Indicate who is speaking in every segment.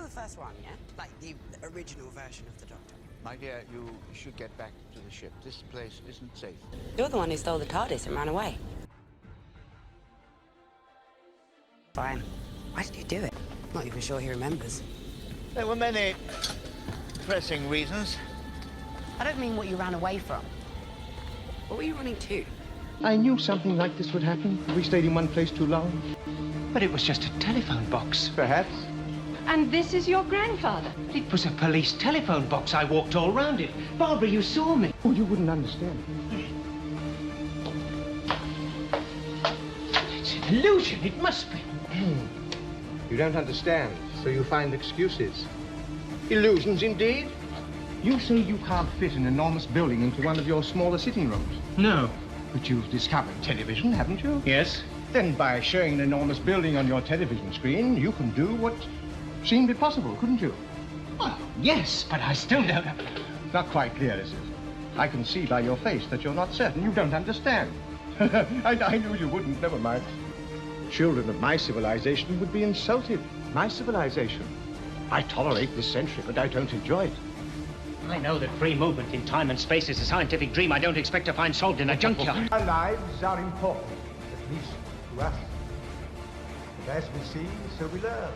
Speaker 1: the first one, yeah? Like the original version of the Doctor.
Speaker 2: My dear, you should get back to the ship. This place isn't safe.
Speaker 1: You're the one who stole the TARDIS and ran away. Fine. Why did you do it? Not even sure he remembers.
Speaker 2: There were many pressing reasons.
Speaker 1: I don't mean what you ran away from. What were you running to?
Speaker 3: I knew something like this would happen. We stayed in one place too long.
Speaker 4: But it was just a telephone box.
Speaker 3: Perhaps.
Speaker 5: And this is your grandfather?
Speaker 4: It was a police telephone box. I walked all round it. Barbara, you saw me.
Speaker 3: Oh, you wouldn't understand.
Speaker 4: It's an illusion. It must be.
Speaker 3: You don't understand, so you find excuses. Illusions, indeed. You say you can't fit an enormous building into one of your smaller sitting rooms.
Speaker 4: No.
Speaker 3: But you've discovered television, haven't you?
Speaker 4: Yes.
Speaker 3: Then by showing an enormous building on your television screen, you can do what seemed impossible, couldn't you?
Speaker 4: Oh, yes, but I still don't have...
Speaker 3: Not quite clear, is it? I can see by your face that you're not certain. You don't understand. I knew you wouldn't. Never mind. Children of my civilization would be insulted. My civilization. I tolerate this century, but I don't enjoy it.
Speaker 4: I know that free movement in time and space is a scientific dream I don't expect to find solved in a junkyard.
Speaker 3: Our lives are important, at least to us. But as we see, so we learn.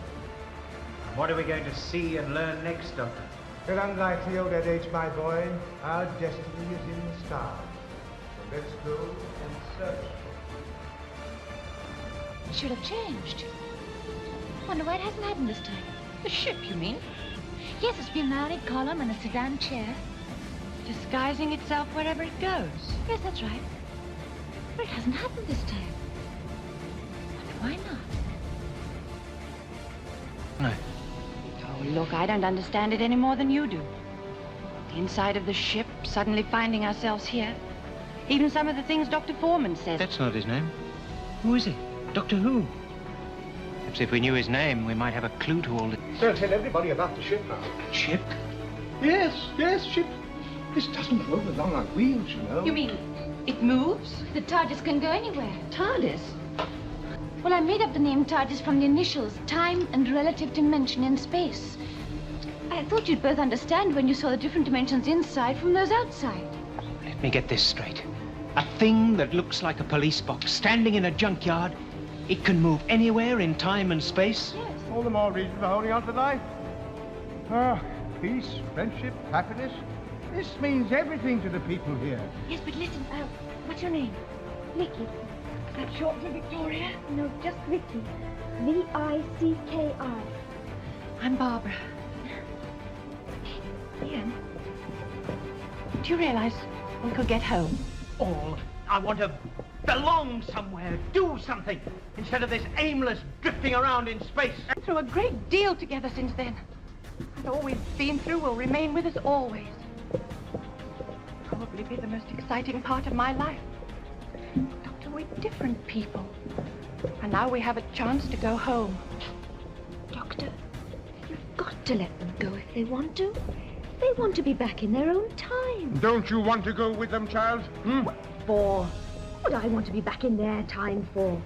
Speaker 6: What are we going to see and learn next, Doctor?
Speaker 3: Well, unlike the old age, my boy, our destiny is in the stars. So let's go and search.
Speaker 5: It should have changed. Wonder why it hasn't happened this time. The ship, you mean? Yes, it's been an ionic column and a sedan chair. Disguising itself wherever it goes. Yes, that's right. But it hasn't happened this time. Wonder why not?
Speaker 4: No.
Speaker 5: Oh, look, I don't understand it any more than you do. The inside of the ship, suddenly finding ourselves here. Even some of the things Dr. Foreman says.
Speaker 4: That's not his name. Who is he? Doctor Who? Perhaps if we knew his name, we might have a clue to all this.
Speaker 3: They'll tell everybody about the ship now.
Speaker 4: Ship?
Speaker 3: Yes, ship. This doesn't roll along on wheels, you know.
Speaker 5: You mean it moves? The TARDIS can go anywhere. TARDIS? Well, I made up the name TARDIS from the initials, time and relative dimension in space. I thought you'd both understand when you saw the different dimensions inside from those outside.
Speaker 4: Let me get this straight. A thing that looks like a police box standing in a junkyard. It can move anywhere in time and space?
Speaker 5: Yes.
Speaker 3: All the more reason for holding on to life. Ah, peace, friendship, happiness. This means everything to the people here.
Speaker 5: Yes, but listen, what's your name? Vicky. Is that short for Victoria? No, just Vicky. V-I-C-K-I. I'm Barbara. Ian, do you realize we could get home?
Speaker 4: All. I want to belong somewhere, do something, instead of this aimless drifting around in space.
Speaker 5: We've been through a great deal together since then. And all we've been through will remain with us always. Probably be the most exciting part of my life. Doctor, we're different people. And now we have a chance to go home.
Speaker 7: Doctor, you've got to let them go if they want to. They want to be back in their own time.
Speaker 3: Don't you want to go with them, child?
Speaker 7: What for? What would I want to be back in their time for?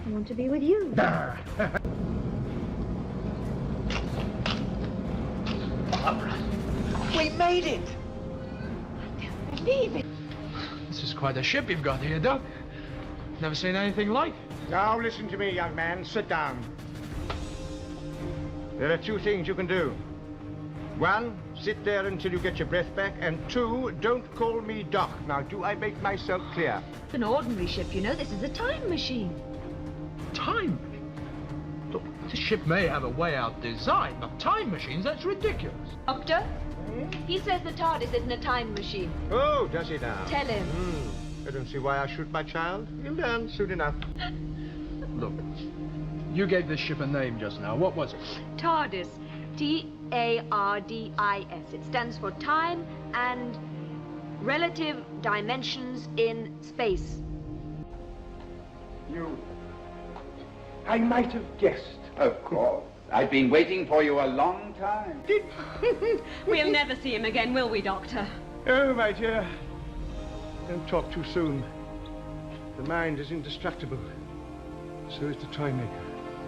Speaker 7: I want to be with you.
Speaker 4: Barbara, we made it!
Speaker 5: I can't believe it.
Speaker 8: This is quite a ship you've got here, Doc. Never seen anything like.
Speaker 3: Now listen to me, young man. Sit down. There are two things you can do. One, sit there until you get your breath back. And two, don't call me Doc. Now, do I make myself clear?
Speaker 7: It's an ordinary ship, you know. This is a time machine.
Speaker 8: Time? Look, this ship may have a way out design, but time machines, that's ridiculous.
Speaker 7: Doctor, he says the TARDIS isn't a time machine.
Speaker 3: Oh, does he now?
Speaker 7: Tell him.
Speaker 3: I don't see why I shoot my child. He'll learn soon enough.
Speaker 8: Look, you gave this ship a name just now. What was it?
Speaker 7: TARDIS. T-A-R-D-I-S. It stands for time and relative dimensions in space.
Speaker 3: I might have guessed.
Speaker 9: Of course. I've been waiting for you a long time.
Speaker 7: We'll never see him again, will we, Doctor?
Speaker 3: Oh, my dear. Don't talk too soon. The mind is indestructible. So is the toy maker.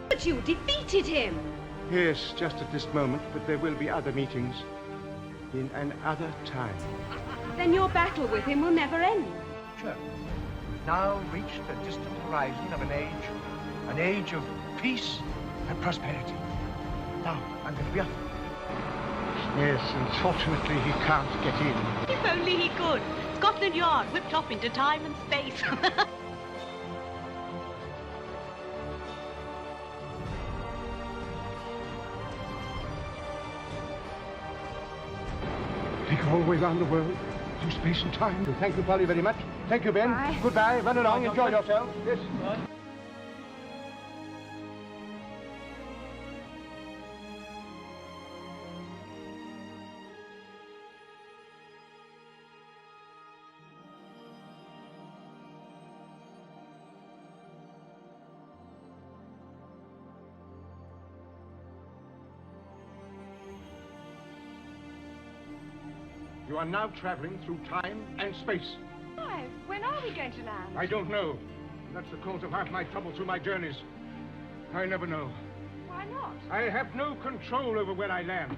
Speaker 7: But you defeated him.
Speaker 3: Yes, just at this moment, but there will be other meetings. In another time.
Speaker 10: Then your battle with him will never end.
Speaker 3: Sure. Now reached the distant horizon of an age of peace and prosperity. Now, I'm going to be off. Yes, unfortunately he can't get in.
Speaker 10: If only he could. Scotland Yard whipped off into time and space.
Speaker 3: They go all the way around the world, through space and time. Thank you, Polly, very much. Thank you, Ben.
Speaker 10: Bye.
Speaker 3: Goodbye. Run along. Enjoy yourself. Yes. You are now traveling through time and space.
Speaker 10: Why? When are we going to land?
Speaker 3: I don't know. That's the cause of half my trouble through my journeys. I never know.
Speaker 10: Why not?
Speaker 3: I have no control over where I land.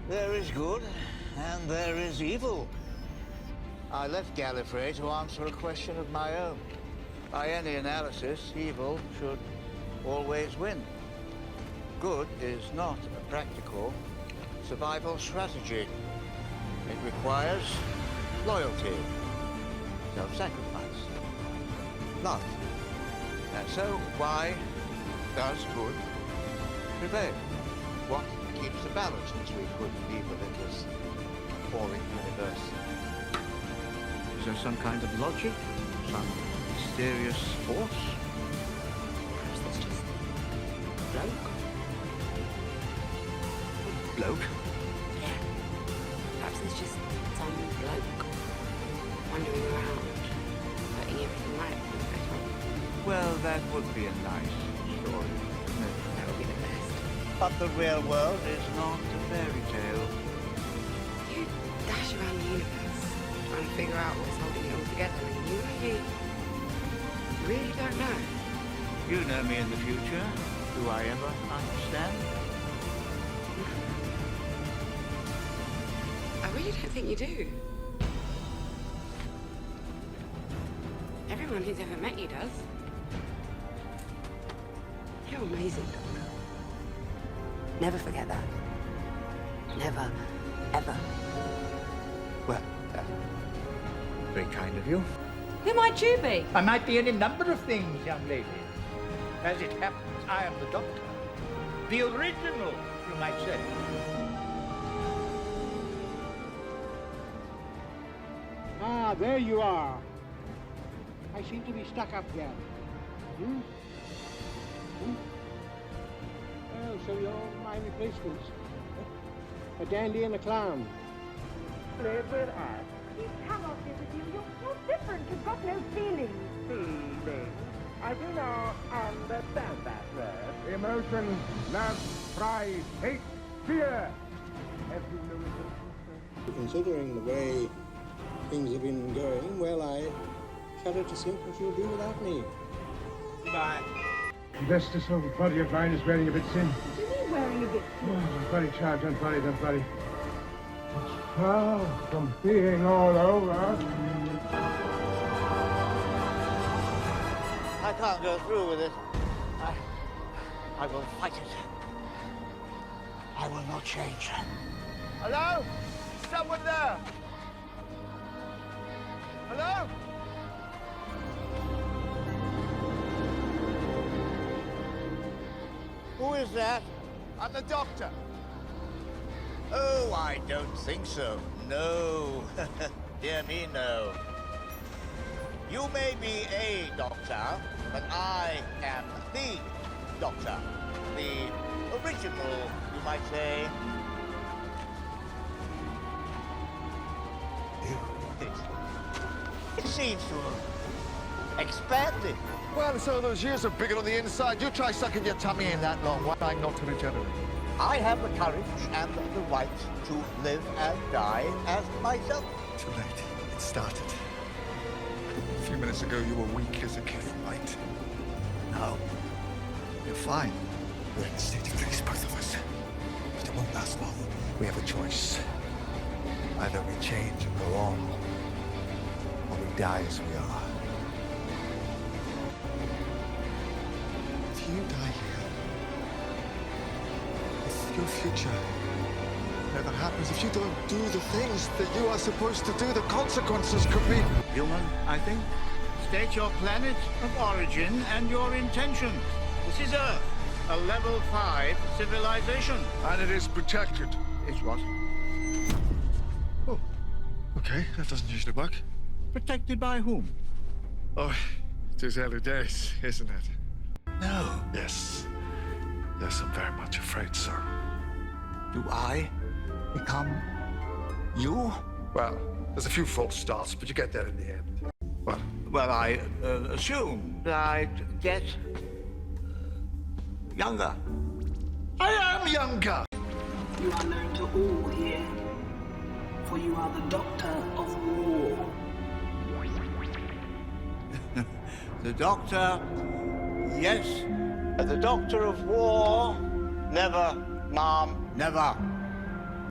Speaker 2: There is good, and there is evil. I left Gallifrey to answer a question of my own. By any analysis, evil should always win. Good is not a practical survival strategy. It requires loyalty, self-sacrifice, love. And so, why does good prevail? What keeps the balance between good and evil in this falling universe? Is there some kind of logic? Some mysterious force?
Speaker 1: Perhaps that's just bloke.
Speaker 2: Bloke?
Speaker 1: Yeah. Perhaps there's just some bloke wandering around, putting everything right.
Speaker 2: Well, that would be a nice story, wouldn't it?
Speaker 1: That would be the best.
Speaker 2: But the real world is not a fairy tale.
Speaker 1: You dash around the universe trying to figure out what's holding it all together, and you really don't know.
Speaker 2: You know me in the future. Do I ever understand?
Speaker 1: I really don't think you do. Everyone who's ever met you does. You're amazing, Doctor. Never forget that. Never, ever.
Speaker 2: Well, very kind of you.
Speaker 10: Who might you be?
Speaker 11: I might be any number of things, young lady. As it happens, I am the Doctor. The original, you might say.
Speaker 3: Ah, there you are. I seem to be stuck up here. Hmm? Oh, so you're my replacements. A dandy and a clown.
Speaker 10: Where I? He cannot be with you. You're different. You've got no feelings.
Speaker 11: Feelings? I do not understand that word.
Speaker 3: Emotion, love, pride, hate, fear. Have you no emotion?
Speaker 12: Considering the way things have been going, well, I shudder to think what you'll do without me.
Speaker 11: Goodbye.
Speaker 3: Just this little body of mine is wearing a bit thin.
Speaker 10: What do you mean wearing a bit?
Speaker 3: Oh, very child, don't worry, don't worry. It's far from being all over.
Speaker 2: I can't go through with it. I will fight it. I will not change. Hello? Someone there? Hello? Who is that? I'm the Doctor. Oh, I don't think so. No. Dear me, no. You may be a doctor, but I am the Doctor. The original, you might say. It seems to have expanded.
Speaker 13: Well, so those ears are bigger on the inside. You try sucking your tummy in that long. Why am I not to regenerate?
Speaker 2: I have the courage and the right to live and die as myself.
Speaker 13: Too late. It started. A few minutes ago, you were weak as a kid, right? Now, you're fine. We're in a state of grace, both of us. But it won't last long. We have a choice. Either we change and go on, or we die as we are. If you die here, if your future never happens, if you don't do the things that you are supposed to do, the consequences could be...
Speaker 2: Human, I think. State your planet of origin and your intention. This is Earth, a level 5 civilization.
Speaker 13: And it is protected.
Speaker 2: It's what?
Speaker 13: Oh, okay, that doesn't usually work.
Speaker 2: Protected by whom?
Speaker 13: Oh, it is early days, isn't it?
Speaker 2: No.
Speaker 13: Yes. Yes, I'm very much afraid so.
Speaker 2: Do I become you?
Speaker 13: Well, there's a few false starts, but you get there in the end. What?
Speaker 2: Well, I assumed I'd get younger.
Speaker 13: I am younger!
Speaker 14: You are known to all here, for you are the Doctor of War.
Speaker 2: The Doctor, yes. The Doctor of War? Never, Mom, never.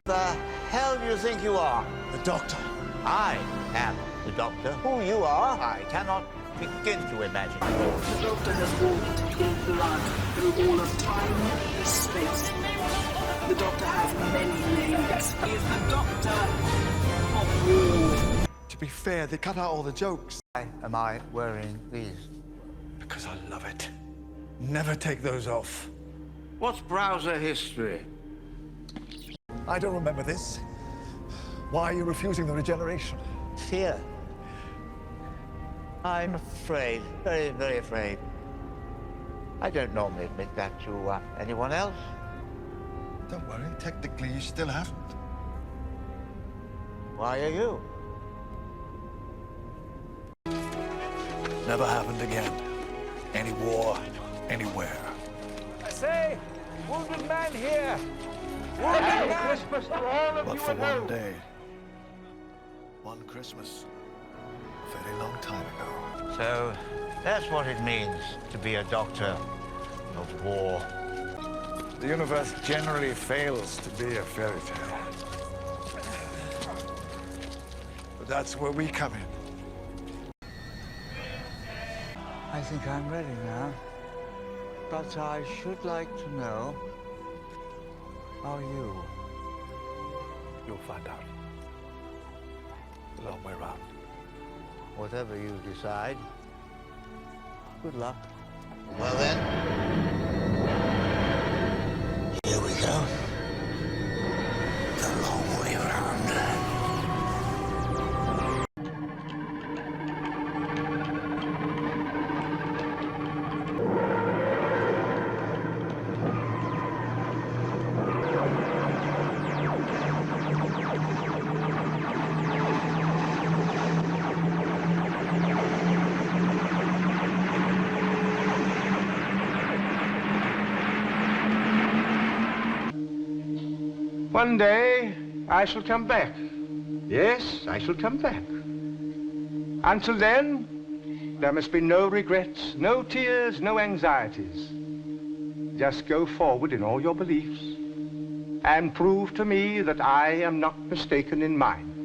Speaker 2: The hell do you think you are?
Speaker 13: The Doctor.
Speaker 2: I am the Doctor. Who you are, I cannot begin to imagine.
Speaker 14: The Doctor has walked in blood through all of time and space. The Doctor has many names. He is the Doctor of War.
Speaker 13: To be fair, they cut out all the jokes.
Speaker 2: Why am I wearing these?
Speaker 13: Because I love it. Never take those off.
Speaker 2: What's browser history?
Speaker 13: I don't remember this. Why are you refusing the regeneration?
Speaker 2: Fear. I'm afraid, very, very afraid. I don't normally admit that to anyone else.
Speaker 13: Don't worry, technically you still haven't.
Speaker 2: Why are you?
Speaker 13: Never happened again. Any war, anywhere.
Speaker 11: I say, wounded man here. Wounded man.
Speaker 8: Christmas to all of
Speaker 13: But
Speaker 8: you
Speaker 13: for
Speaker 8: at
Speaker 13: one
Speaker 8: home.
Speaker 13: day, one Christmas, a very long time ago.
Speaker 2: So, that's what it means to be a Doctor of War.
Speaker 13: The universe generally fails to be a fairy tale. But that's where we come in.
Speaker 2: I think I'm ready now. But I should like to know, are you?
Speaker 13: You'll find out. The long way round.
Speaker 2: Whatever you decide. Good luck. Well then, here we go. The long way round.
Speaker 3: One day, I shall come back. Yes, I shall come back. Until then, there must be no regrets, no tears, no anxieties. Just go forward in all your beliefs and prove to me that I am not mistaken in mine.